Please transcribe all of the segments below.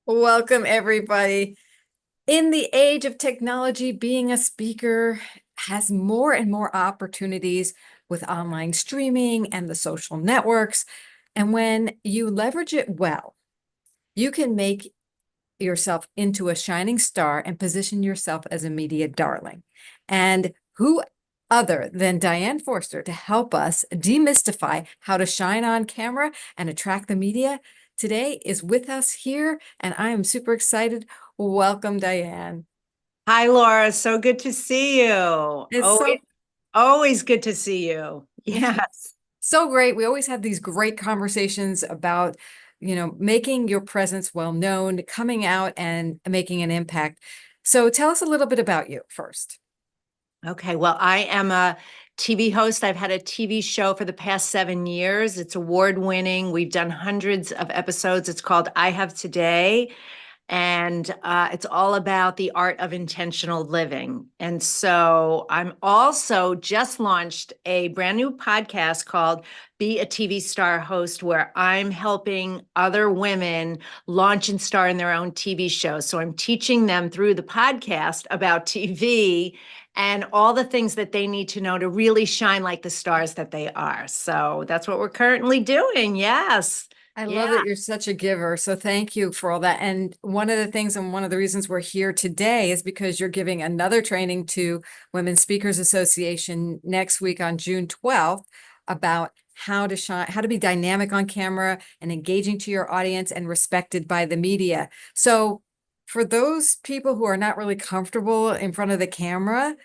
Welcome, everybody. In the age of technology, being a speaker has more and more opportunities with online streaming and the social networks. And when you leverage it well, you can make yourself into a shining star and position yourself as a media darling. And who other than Diane Forster to help us demystify how to shine on camera and attract the media today is with us here, and I am super excited. Welcome, Diane. Hi, Laura. So good to see you. It's Always good to see you. Yes. so great. We always have these great conversations about, making your presence well known, coming out and making an impact. So tell us a little bit about you first. Okay. Well, I am a TV host. I've had a TV show for the past 7 years. It's award-winning. We've done hundreds of episodes. It's called I Have Today. And it's all about the art of intentional living. And so I'm also just launched a brand new podcast called Be a TV Star Host, where I'm helping other women launch and star in their own TV shows. So I'm teaching them through the podcast about TV and all the things that they need to know to really shine like the stars that they are. So that's what we're currently doing. Yes. I Yeah. love that you're such a giver. So thank you for all that. And one of the things and one of the reasons we're here today is because you're giving another training to Women's Speakers Association next week on June 12th about how to shine, how to be dynamic on camera and engaging to your audience and respected by the media. So for those people who are not really comfortable in front of the camera,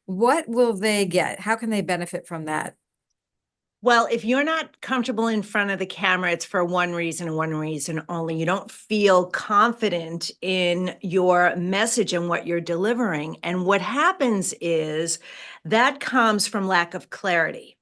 what will they get? How can they benefit from that? Well, if you're not comfortable in front of the camera, it's for one reason and one reason only. You don't feel confident in your message and what you're delivering. And what happens is that comes from lack of clarity.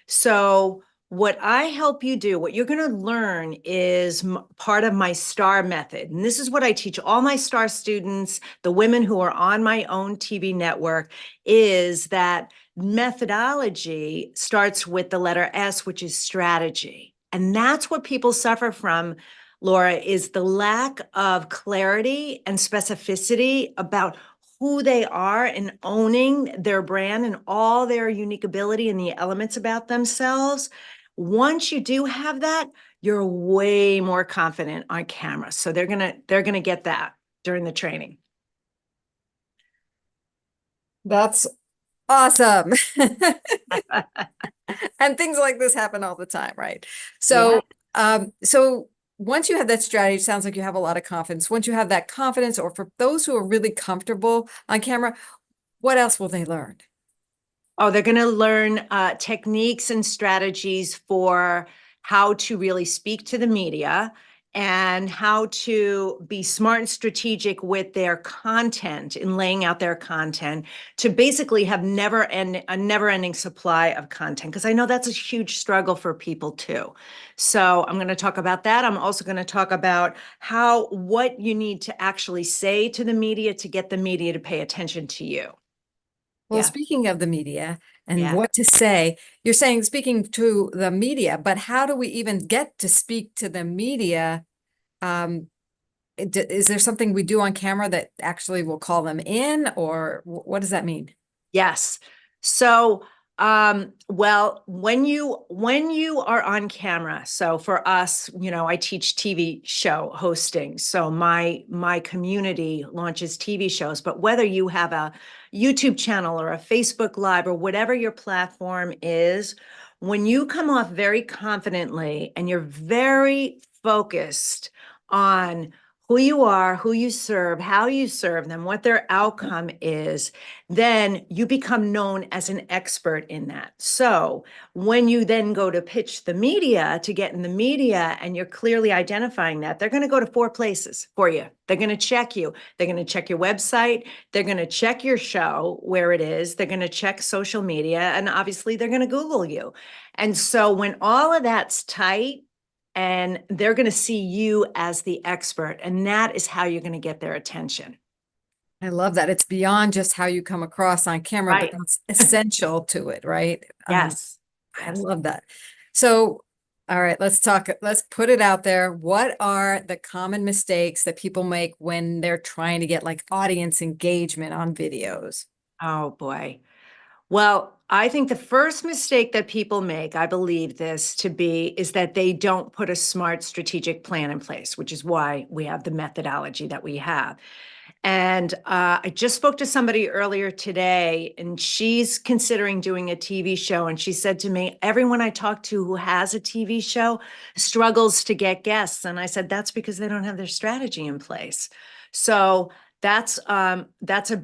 So what I help you do, what you're going to learn is part of my STAR method. And this is what I teach all my STAR students, the women who are on my own TV network, is that methodology starts with the letter S, which is strategy. And that's what people suffer from, Laura, is the lack of clarity and specificity about who they are and owning their brand and all their unique ability and the elements about themselves. Once you do have that, you're way more confident on camera. So they're gonna get that during the training. That's awesome. And things like this happen all the time, right? Yeah. So once you have that strategy, it sounds like you have a lot of confidence. Once you have that confidence, or for those who are really comfortable on camera, what else will they learn? Oh, they're going to learn techniques and strategies for how to really speak to the media and how to be smart and strategic with their content in laying out their content to basically have a never-ending supply of content, because I know that's a huge struggle for people too. So I'm going to talk about that. I'm also going to talk about what you need to actually say to the media to get the media to pay attention to you. Well, Yeah. speaking of the media and Yeah. what to say, you're saying speaking to the media, but how do we even get to speak to the media? Is there something we do on camera that actually will call them in, or what does that mean? Yes. So, well, when you are on camera, so for us, I teach TV show hosting. So my community launches TV shows, but whether you have a YouTube channel or a Facebook Live or whatever your platform is, when you come off very confidently and you're very focused on who you are, who you serve, how you serve them, what their outcome is, then you become known as an expert in that. So when you then go to pitch the media to get in the media and you're clearly identifying that, they're going to go to 4 places for you. They're going to check you. They're going to check your website. They're going to check your show, where it is. They're going to check social media. And obviously, they're going to Google you. And so when all of that's tight, and they're going to see you as the expert, and that is how you're going to get their attention. I love that. It's beyond just how you come across on camera, but Right. that's essential to it, right? Yes. I Yes. love that. So, all right, let's put it out there. What are the common mistakes that people make when they're trying to get like audience engagement on videos? Oh boy. Well, I think the first mistake that people make, I believe this to be, is that they don't put a smart strategic plan in place, which is why we have the methodology that we have. And I just spoke to somebody earlier today, and she's considering doing a TV show. And she said to me, everyone I talk to who has a TV show struggles to get guests. And I said, that's because they don't have their strategy in place. So that's a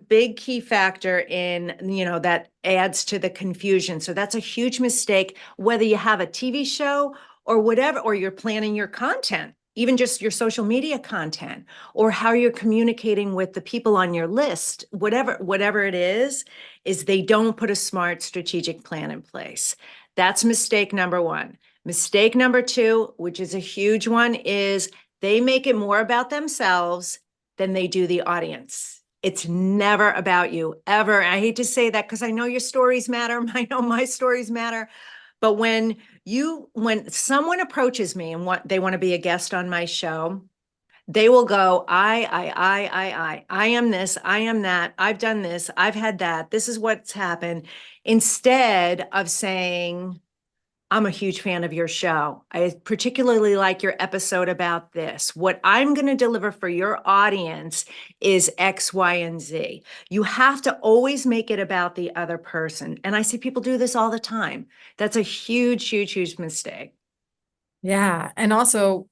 big key factor in, that adds to the confusion. So that's a huge mistake, whether you have a TV show or whatever, or you're planning your content, even just your social media content, or how you're communicating with the people on your list, whatever it is they don't put a smart strategic plan in place. That's mistake number one. Mistake number two, which is a huge one, is they make it more about themselves than they do the audience. It's never about you, ever. I hate to say that because I know your stories matter. I know my stories matter. But when someone approaches me and they want to be a guest on my show, they will go, I am this, I am that, I've done this, I've had that, this is what's happened, instead of saying, I'm a huge fan of your show. I particularly like your episode about this. What I'm going to deliver for your audience is X, Y, and Z. You have to always make it about the other person. And I see people do this all the time. That's a huge, huge, huge mistake. Yeah, and also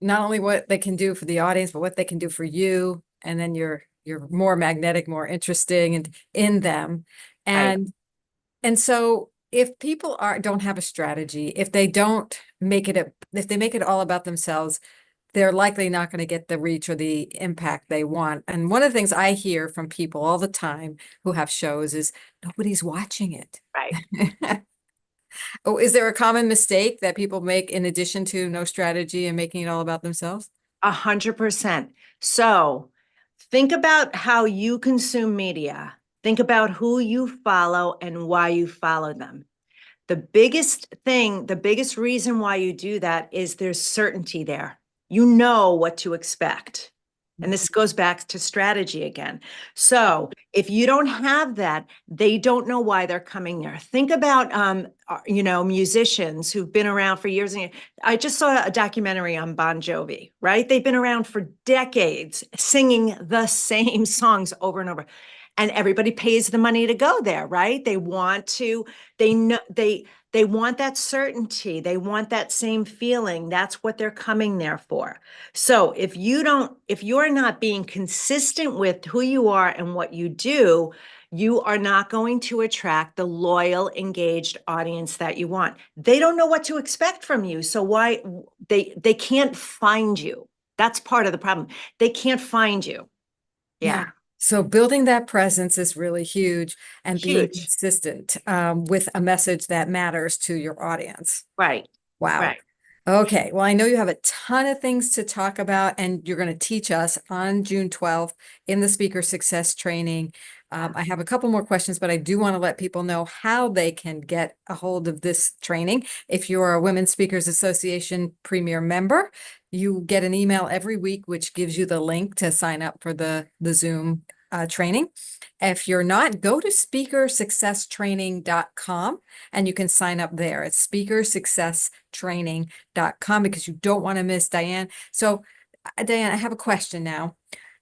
not only what they can do for the audience, but what they can do for you, and then you're more magnetic, more interesting, and in them. Right. And so if people don't have a strategy, if if they make it all about themselves, they're likely not going to get the reach or the impact they want. And one of the things I hear from people all the time who have shows is nobody's watching it. Right. Oh, is there a common mistake that people make in addition to no strategy and making it all about themselves? 100%. So think about how you consume media. Think about who you follow and why you follow them. The biggest reason why you do that is there's certainty there. You know what to expect. And this goes back to strategy again. So if you don't have that, they don't know why they're coming there. Think about, musicians who've been around for years and years. I just saw a documentary on Bon Jovi, right? They've been around for decades singing the same songs over and over. And everybody pays the money to go there, right? They know they want that certainty. They want that same feeling. That's what they're coming there for. So if you're not being consistent with who you are and what you do, you are not going to attract the loyal, engaged audience that you want. They don't know what to expect from you. So why they can't find you. That's part of the problem. They can't find you. Yeah. Yeah. So building that presence is really huge and being Huge. consistent with a message that matters to your audience. Right. Wow. Right. Okay. Well, I know you have a ton of things to talk about, and you're going to teach us on June 12th in the speaker success training. I have a couple more questions, but I do want to let people know how they can get a hold of this training. If you're a Women Speakers Association Premier member, you get an email every week, which gives you the link to sign up for the Zoom training. If you're not, go to speakersuccesstraining.com and you can sign up there. It's speakersuccesstraining.com because you don't want to miss Diane. So, Diane, I have a question now.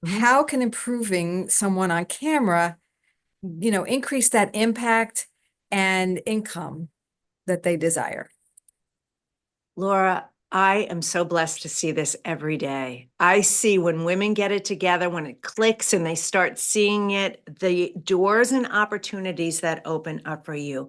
Mhm. How can improving someone on camera, increase that impact and income that they desire? Laura, I am so blessed to see this every day. I see when women get it together, when it clicks and they start seeing it, the doors and opportunities that open up for you.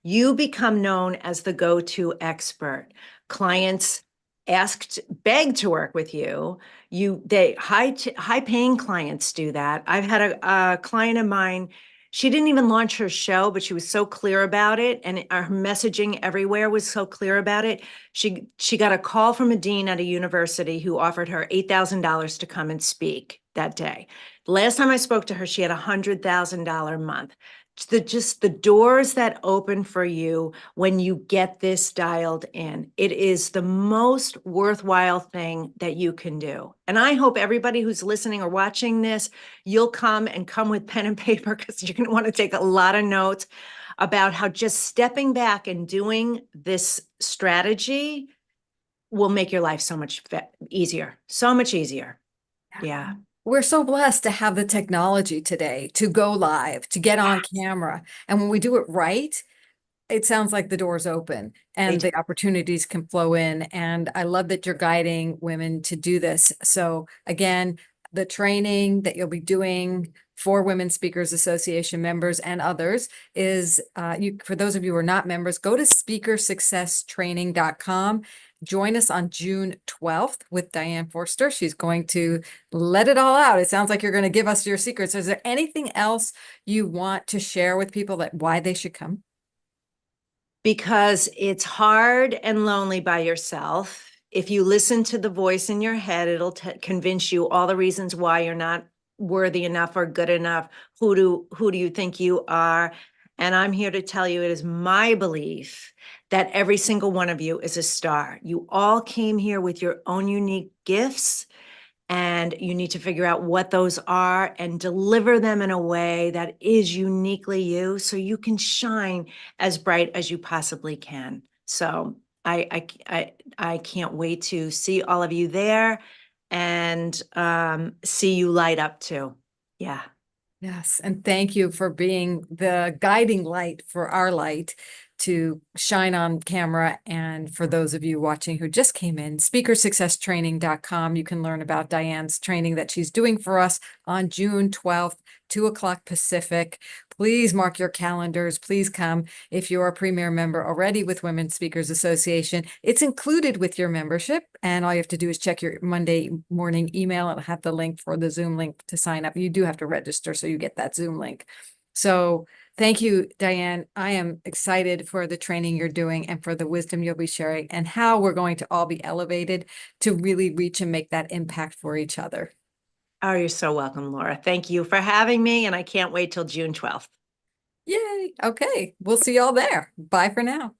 You become known as the go-to expert. Clients beg to work with you. High paying clients do that. I've had a client of mine. She didn't even launch her show, but she was so clear about it, and her messaging everywhere was so clear about it. She got a call from a dean at a university who offered her $8,000 to come and speak. that day. Last time I spoke to her, she had $100,000 month. Just the doors that open for you when you get this dialed in. It is the most worthwhile thing that you can do. And I hope everybody who's listening or watching this, you'll come with pen and paper, because you're going to want to take a lot of notes about how just stepping back and doing this strategy will make your life so much easier, so much easier. Yeah. We're so blessed to have the technology today to go live, to get on camera. And when we do it right, it sounds like the doors open and the opportunities can flow in. And I love that you're guiding women to do this. So again, the training that you'll be doing for Women Speakers Association members and others is, for those of you who are not members, go to speakersuccesstraining.com. Join us on June 12th with Diane Forster. She's going to let it all out. It sounds like you're going to give us your secrets. Is there anything else you want to share with people that why they should come? Because it's hard and lonely by yourself. If you listen to the voice in your head, it'll convince you all the reasons why you're not worthy enough or good enough. Who do you think you are? And I'm here to tell you, it is my belief that every single one of you is a star. You all came here with your own unique gifts, and you need to figure out what those are and deliver them in a way that is uniquely you, so you can shine as bright as you possibly can. So I can't wait to see all of you there and see you light up too. Yeah. Yes, and thank you for being the guiding light for our light to shine on camera. And for those of you watching who just came in, speakersuccesstraining.com, you can learn about Diane's training that she's doing for us on June 12th, 2 o'clock Pacific. Please mark your calendars. Please come. If you're a premier member already with Women Speakers Association, it's included with your membership. And all you have to do is check your Monday morning email and have the link for the Zoom link to sign up. You do have to register, so you get that Zoom link. So thank you, Diane. I am excited for the training you're doing and for the wisdom you'll be sharing and how we're going to all be elevated to really reach and make that impact for each other. Oh, you're so welcome, Laura. Thank you for having me, and I can't wait till June 12th. Yay. Okay. We'll see y'all there. Bye for now.